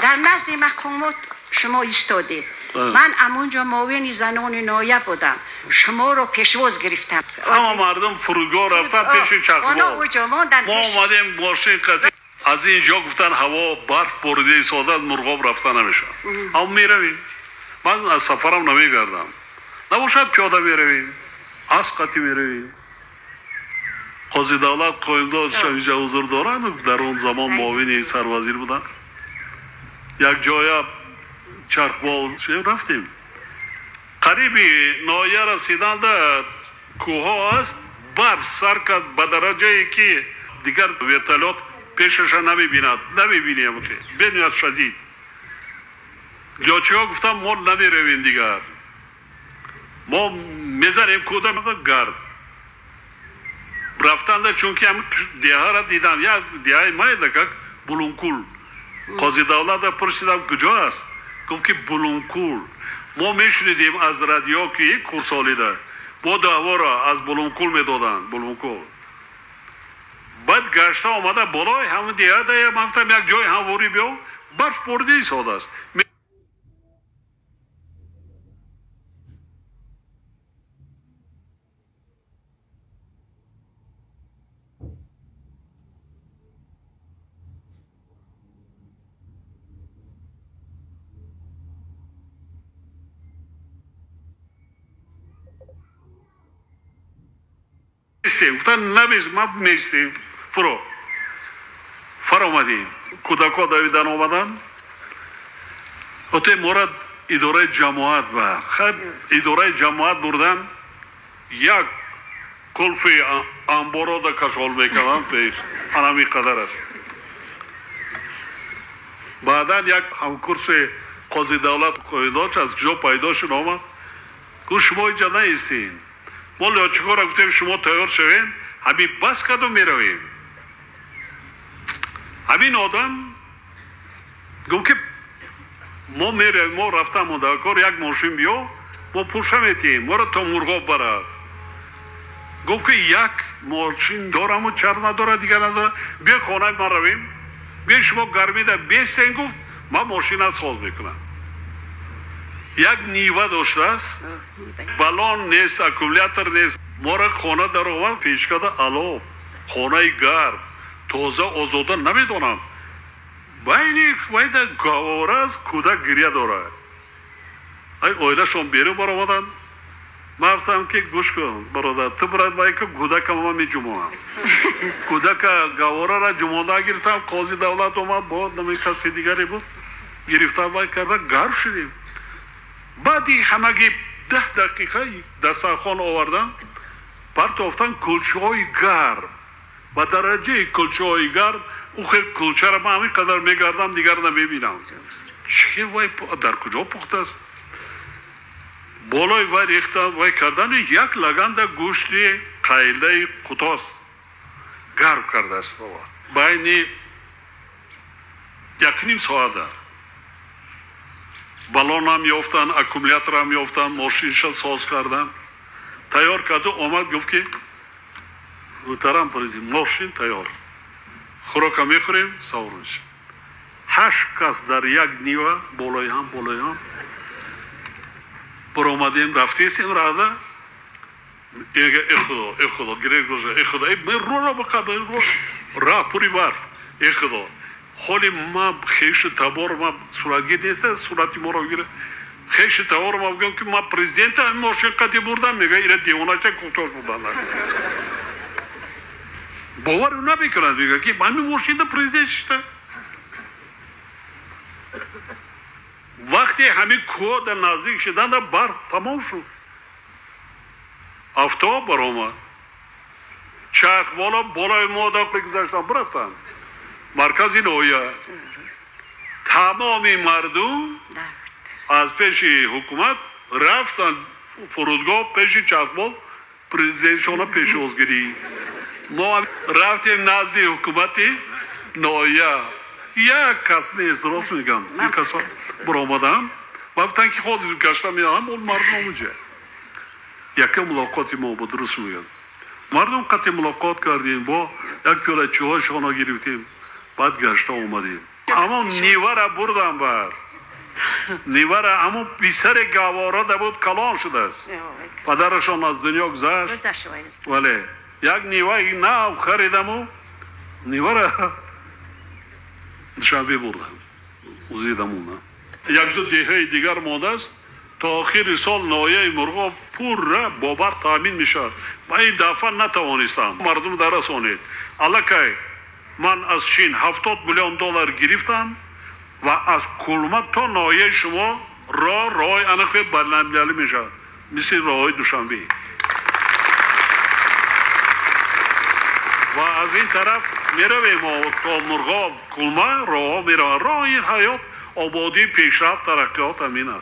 در نزد مقامات شما ایستادید. من همونجا معاون زنان نایب بودم، شما رو پیشواز گرفتم. همه مردم فرودگاه رفتن پیش چرخبال. ما اومدیم ماشین قطعی از اینجا گفتن هوا برف بریده ایستاده، مرغاب رفتن نمیشه. اما میرویم. من از سفرم نمیگردم. نباشد پیاده میرویم، از قطعی میرویم. قاضی دولت قائمداد اینجا حضور دارن، در اون زمان معاون سروزیر بودن. یک جای چرخبال رفتیم، قریبی نایه رسیدن در کوه ها است، برف سر کرد به درجه ای که دیگر ورتالات پیشش نمیبیند، نمیبینیم که بنیاد شدید. گیاچی ها گفتم ما نمیرویم دیگر، ما میزنیم کودم گرد رفتند. چون که هم دیه ها را دیدم، یک دیه مای دکک بلونکول. قاضی دولت را پرسیدم کجا است؟ گفت که بلونکول. ما میشنیدیم از رادیو که یک کورسالیده با دعوا را از بلونکول میدادن. بلونکول بعد گشته آمده بالای همون دیه ده مفتم یک جای همواری بیا برف برده ایستاده است. گفتن نمیز ما میستیم فر آمدیم. کودکا دویدن آمدن. اوته مورد اداره جماعت بر خب اداره جماعت بردن، یک کلف انبارا دا کشال میکنن پیش هنمی قدر است. بعدا یک همکورس قاضی دولت قایداش از جا پیداشون آمد. گفت شما اینجا نیستین، ما لیاچیکا را گفتیم شما تیار شوین، همین بس کدوم میرویم. همین آدم گفت که ما میرویم، ما رفتم مدرکار یک ماشین بیا ما پوشه میتیم، ما را تا مرغاب برد. گفت که یک ماشین دارم و چر نداره دیگر نداره، بیا خانه ما رویم، بیا شما گرمی ده بیستین. گفت من ماشین از خواست میکنم. یک نیوه داشته است، بلان نیست، اکومولاتور نیست. ما را خانه در آورد پیش کرده، الو خانه گرم تازه آزاده نمیدونم. بینی باید گواره از کودک گریه داره. ای اویله شما بیرون بر آمدن. من گفتم که گوش کن برادر، تو برای باید که کودک ما می جمعونم. کودک گواره را جمعونده گرفتم. قاضی دولت اومد بود، نمی کسی دیگری بود، گرفته باید کرده گرم شدیم. بعدی همگی 10 دقیقه دسترخوان آوردن، پرت افتن کلچه های گرم و درجه کلچه های گرم. او خیلی کلچه را من همین قدر میگردم دیگر نمیبینم. چه وای در کجا پخته است؟ بالای وای ریختن وای کردن یک لگند گوشت قیله قطاس گرم کرده است. بین 1.5 ساعت بلان هم یافتن، اکومولاتور هم یافتن، ماشینش ساز کردن، تیار کرده. آمد گفت که محترم پرزیدنت ماشین تیار، خوراک هم میخوریم سوار میشیم. 8 کس در یک نیوه بالای هم بر آمدیم رفتیم راده. ای خدا گریه گذاره، ای خدا من رو را بقدر رو را پوری برف. ای خدا حالی ما خیش تبار ما صورتگیر نیست، صورتی ما رو گیره خیش تبار ما بگم که ما پرزیدنت هم ماشین قطعی بردم. میگه ایره دیوانه چه کتاش بردن. باور نمیکنند. میگه که همین ماشین ده پرزیدنت شده. وقتی همین کوه در نزدیک شدن در برف تمام شد، آفتاب برآمد، چرخ بالا بالای ما دا بگذاشتن برفتن مرکز نایه. تمامی مردم از پیش حکومت رفتن فرودگاه پیش چرخبال پرزیدنتشان پیش ازگیری. ما رفتیم نزد حکومت نایه. یک کس نیست، راست میگم. این کسا برآمدن و گفتن که حاضر گشتن میرن اون مردم اونجا. یک ملاقاتی ما با درست میگن مردم قطع ملاقات کردیم، با یک پیاله چای شانا گرفتیم، بعد گشته اومدیم. اما نیوه را بردم بر نیوه را اما پسر گواره بود کلان شده است پدرشان از دنیا گذشت ولی یک نیوه نه خریدم و نیوه را شبیه بردم وزیدم اونم یک دو دهه دیگر مانده است تا آخر سال نایه مرغاب پور را بابر تامین میشد و این دفعه نتوانستم مردم در رسانید الکی من از چین 70 میلیون دلار گرفتم و از کلمه تا نایه شما راه انقه بین‌المللی میشد مثل راه دوشنبه و از این طرف میرویم تا مرغاب کلمه راه میره راه این حیات آبادی پیشرفت ترقیات همین است